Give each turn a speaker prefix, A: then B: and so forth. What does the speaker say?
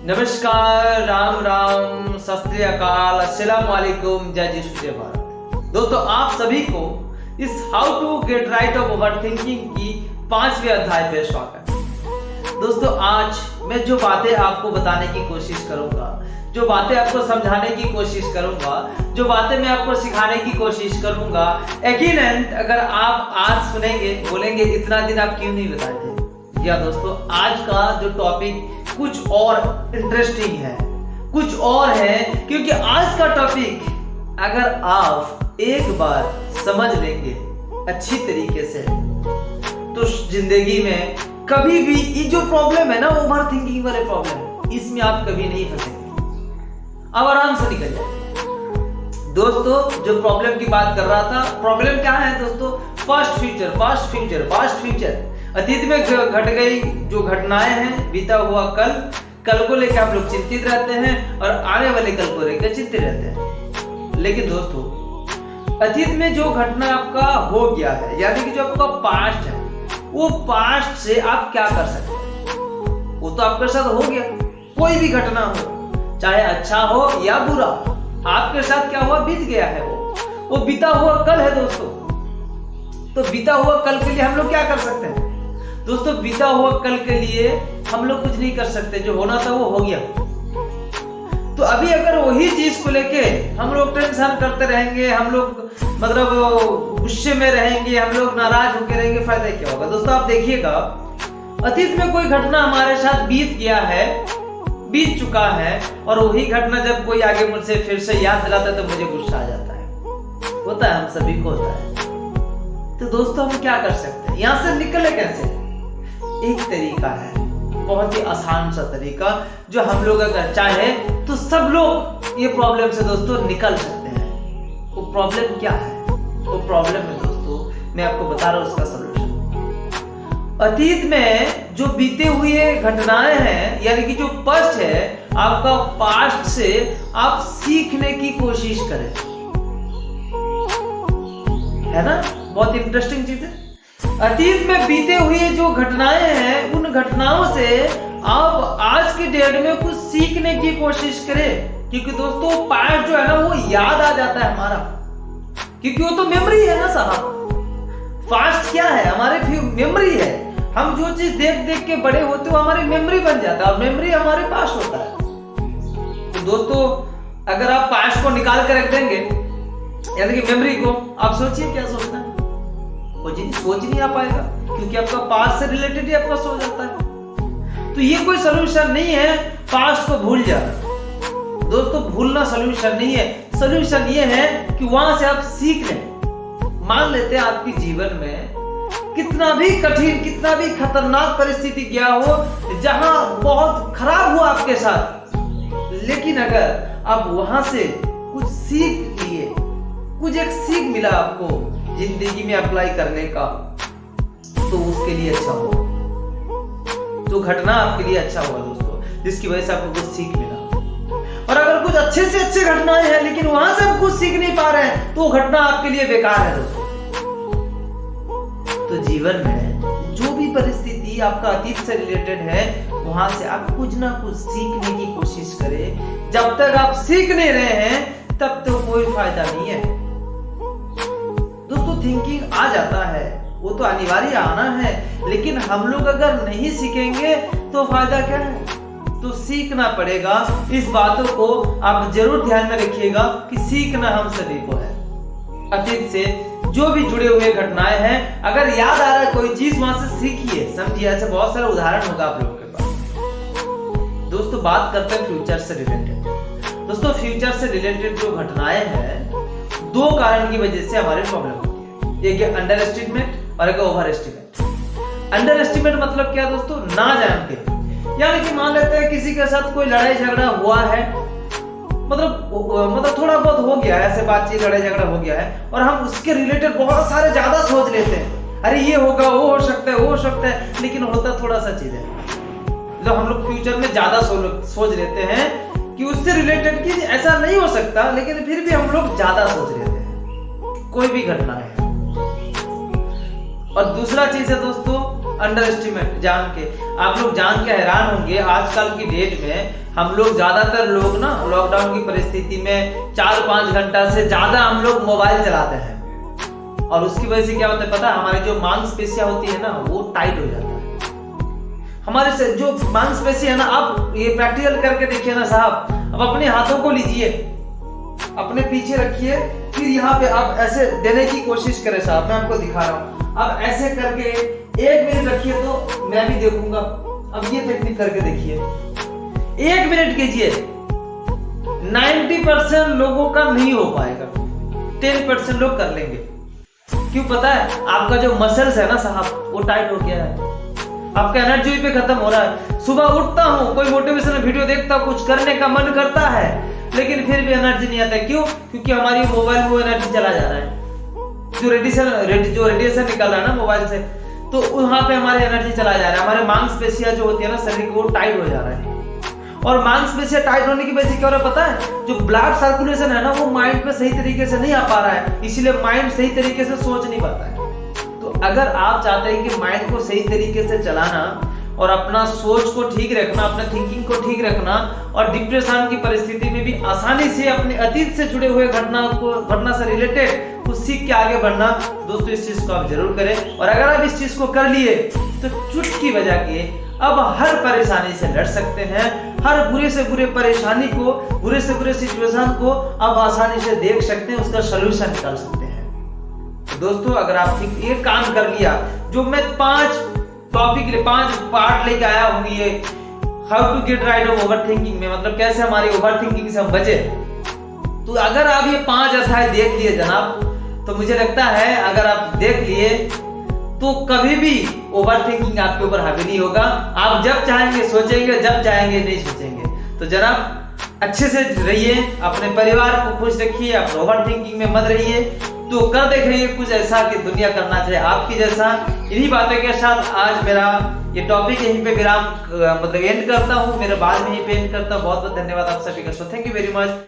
A: नमस्कार, राम राम, सत श्री अकाल, अस्सलाम वालेकुम, जय जी सूर्य भारत। दोस्तों, आप सभी को इस how to get right of overthinking की 5वें अध्याय पे स्वागत। दोस्तों, आज मैं जो बातें आपको बताने की कोशिश करूंगा, जो बातें आपको समझाने की कोशिश करूंगा, जो बातें मैं आपको सिखाने की कोशिश करूंगा, यकीनन अगर आप आज सुनेंगे बोलेंगे इतना दिन आप क्यों नहीं बताए थे। या दोस्तों, आज का जो टॉपिक कुछ और इंटरेस्टिंग है, कुछ और है, क्योंकि आज का टॉपिक अगर आप एक बार समझ लेंगे अच्छी तरीके से तो जिंदगी में कभी भी ये जो प्रॉब्लम है ना, ओवर थिंकिंग वाले प्रॉब्लम, इसमें आप कभी नहीं फंसेंगे, अब आराम से निकल जाएंगे। दोस्तों, जो प्रॉब्लम की बात कर रहा था, प्रॉब्लम क्या है दोस्तों? Past future. अतीत में घट गई जो घटनाएं हैं, बीता हुआ कल को लेकर हम लोग चिंतित रहते हैं और आने वाले कल को लेकर चिंतित रहते हैं। लेकिन दोस्तों, अतीत में जो घटना आपका हो गया है, यानी कि जो आपका पास्ट है, वो पास्ट से आप क्या कर सकते हैं? वो तो आपके साथ हो गया। कोई भी घटना हो, चाहे अच्छा हो या बुरा, आपके साथ क्या हुआ, बीत गया है। वो बीता हुआ कल है दोस्तों। तो बीता हुआ कल के लिए हम लोग क्या कर सकते हैं दोस्तों? बीता हुआ कल के लिए हम लोग कुछ नहीं कर सकते, जो होना था वो हो गया। तो अभी अगर वही चीज को लेके हम लोग टेंशन करते रहेंगे, हम लोग मतलब गुस्से में रहेंगे, हम लोग नाराज होकर रहेंगे, फायदा क्या होगा? दोस्तों, आप देखिएगा, अतीत में कोई घटना हमारे साथ बीत गया है, बीत चुका है, और वही घटना जब कोई आगे मुझसे फिर से याद दिलाता है तो मुझे गुस्सा आ जाता है। होता है, हम सभी को होता है। तो दोस्तों, हम क्या कर सकते हैं? यहां से निकले कैसे? एक तरीका है, बहुत ही आसान सा तरीका, जो हम लोग अगर चाहे तो सब लोग ये प्रॉब्लम से दोस्तों निकल सकते हैं। वो प्रॉब्लम क्या है? वो प्रॉब्लम है दोस्तों, मैं आपको बता रहा हूं उसका सलूशन। अतीत में जो बीते हुए घटनाएं हैं, यानी कि जो पास्ट है, आपका पास्ट से आप सीखने की कोशिश करें, है ना? बहुत इंटरेस्टिंग चीज है। अतीत में बीते हुए जो घटनाएं हैं, उन घटनाओं से आप आज के डेट में कुछ सीखने की कोशिश करें, क्योंकि दोस्तों पास्ट जो है ना, वो याद आ जाता है हमारा, क्योंकि वो तो मेमोरी है ना साहब। पास्ट क्या है? हमारे मेमोरी है। हम जो चीज देख देख के बड़े होते हो, हमारी मेमोरी बन जाता है, और मेमोरी हमारे पास होता है। तो दोस्तों, अगर आप पास्ट को निकाल कर रख देंगे, यानी कि मेमोरी को, आप सोचिए क्या सोचना है, सोच नहीं आ पाएगा, क्योंकि आपका पास्ट से रिलेटेड ही आपका सोच जाता है। तो ये कोई सलूशन नहीं है पास्ट को भूल जाना। दोस्तों, भूलना सलूशन नहीं है। सलूशन ये है कि वहां से आप सीख लें। मान लेते हैं आपके जीवन में कितना भी कठिन, कितना भी खतरनाक परिस्थिति गया हो, जहां बहुत खराब हुआ आपके साथ, लेकिन अगर आप वहां से कुछ सीख लिए, कुछ एक सीख मिला आपको जिंदगी में अप्लाई करने का, तो उसके लिए अच्छा हो। तो घटना आपके लिए अच्छा हुआ दोस्तों, जिसकी वजह से आपको कुछ सीख मिला। और अगर कुछ अच्छे से अच्छे घटनाएं हैं, लेकिन वहां से आप कुछ सीख नहीं पा रहे हैं, तो घटना आपके लिए बेकार है दोस्तों। तो जीवन में जो भी परिस्थिति आपका अतीत से रिलेटेड है, वहां से आप कुछ ना कुछ सीखने की कोशिश करें। जब तक आप सीख नहीं रहे हैं, तब तक कोई फायदा नहीं है दोस्तों। थिंकिंग आ जाता है, वो तो अनिवार्य आना है, लेकिन हम लोग अगर नहीं सीखेंगे तो फायदा क्या है? तो सीखना पड़ेगा। इस बातों को आप जरूर ध्यान में रखिएगा कि सीखना हम सभी को है। अतीत से जो भी जुड़े हुए घटनाएं हैं, अगर याद आ रहा है कोई चीज, वहां से सीखिए, समझिए। ऐसे बहुत सारे उदाहरण होगा आप लोगों के पास। दोस्तों, बात करते हैं फ्यूचर से रिलेटेड। दोस्तों, फ्यूचर से रिलेटेड जो घटनाएं हैं, दो कारण की वजह से हमारे प्रॉब्लम होती है। एक है अंडर एस्टिमेट और एक ओवर एस्टिमेट। अंडर एस्टिमेट मतलब क्या दोस्तों? ना जान के, यानी कि मान लेते हैं किसी के साथ कोई लड़ाई झगड़ा हुआ है, मतलब थोड़ा बहुत हो गया है, ऐसे बातचीत, लड़ाई झगड़ा हो गया है, और हम उसके रिलेटेड बहुत सारे ज्यादा सोच लेते हैं। अरे ये होगा, वो हो सकता है, वो हो सकता है, लेकिन होता थोड़ा सा चीज है। जो हम लोग फ्यूचर में ज्यादा सोच लेते हैं कि उससे रिलेटेड कि ऐसा नहीं हो सकता, लेकिन फिर भी हम लोग ज्यादा सोच लेते हैं कोई भी घटना है। और दूसरा चीज है दोस्तों अंडर एस्टिमेट जान के, आप लोग जान के हैरान होंगे, आजकल की डेट में हम लोग ज्यादातर लोग ना लॉकडाउन की परिस्थिति में 4-5 घंटा से ज्यादा हम लोग मोबाइल चलाते हैं, और उसकी वजह से क्या होता है पता है, हमारी जो मांसपेशियां होती है ना वो टाइट हो जाता है। हमारे से जो मांसपेशी है ना, आप ये प्रैक्टिकल करके देखिए ना साहब, अब अपने हाथों को लीजिए, अपने पीछे रखिए, फिर यहाँ पे आप ऐसे देने की कोशिश करें साहब, मैं आपको दिखा रहा हूँ। अब ऐसे करके 1 मिनट रखिए तो मैं भी देखूंगा। अब ये टेक्निक करके देखिए, 1 मिनट कीजिए। 90% लोगों का नहीं हो पाएगा, 10% लोग कर लेंगे। क्यों पता है? आपका जो मसल्स है ना साहब वो टाइट हो गया है, आपका एनर्जी पे खत्म हो रहा है। सुबह उठता हूँ, कोई मोटिवेशनल वीडियो देखता हूँ, कुछ करने का मन करता है, लेकिन फिर भी एनर्जी नहीं आता। क्यों? क्योंकि हमारी मोबाइल में वो एनर्जी चला जा रहा है, जो रेडिएशन निकल रहा है ना मोबाइल से, तो वहां पे हमारी एनर्जी चला जा रहा है। हमारे मांसपेशियां जो होती है ना शरीर की, वो टाइट हो जा रहा है, और मांसपेशियां टाइट होने की वजह से क्या हो रहा है पता है, जो ब्लड सर्कुलेशन है ना वो माइंड पे सही तरीके से नहीं आ पा रहा है, इसीलिए माइंड सही तरीके से सोच नहीं पाता है। तो अगर आप चाहते हैं कि माइंड को सही तरीके से चलाना और अपना सोच को ठीक रखना, अपने थिंकिंग को ठीक रखना, और डिप्रेशन की परिस्थिति में भी आसानी से अपने अतीत से जुड़े हुए घटना से रिलेटेड कुछ सीख के आगे बढ़ना, दोस्तों इस चीज को आप जरूर करें। और अगर आप इस चीज को कर लिए तो चुटकी बजा के अब हर परेशानी से लड़ सकते हैं, हर बुरे से बुरे परेशानी को, बुरे से बुरे सिचुएशन को अब आसानी से देख सकते हैं, उसका सोल्यूशन निकाल सकते हैं। तो दोस्तों अगर आप ठीक ये काम कर लिया, जो मैं 5 टॉपिक 5 पार्ट लेके आया हूँ, ये how to get right of overthinking में, मतलब कैसे हमारी ओवर थिंकिंग से हम बचे, तो अगर आप ये 5 अध्याय देख लिए जनाब, तो मुझे लगता है अगर आप देख लिए तो कभी भी ओवर थिंकिंग आपके ऊपर हावी नहीं होगा। आप जब चाहेंगे सोचेंगे, जब चाहेंगे नहीं सोचेंगे। तो जनाब अच्छे से रहिए, अपने परिवार को खुश रखिए, आप ओवर थिंकिंग में मत रहिए, तो कर देखेंगे कुछ ऐसा कि दुनिया करना चाहिए आपकी जैसा। इन्हीं बातों के साथ आज मेरा ये टॉपिक यहीं पे विराम मतलब एंड करता हूँ, मेरे बाद में यहीं पे एंड करता हूँ। बहुत बहुत धन्यवाद आप सभी का। So thank you very much.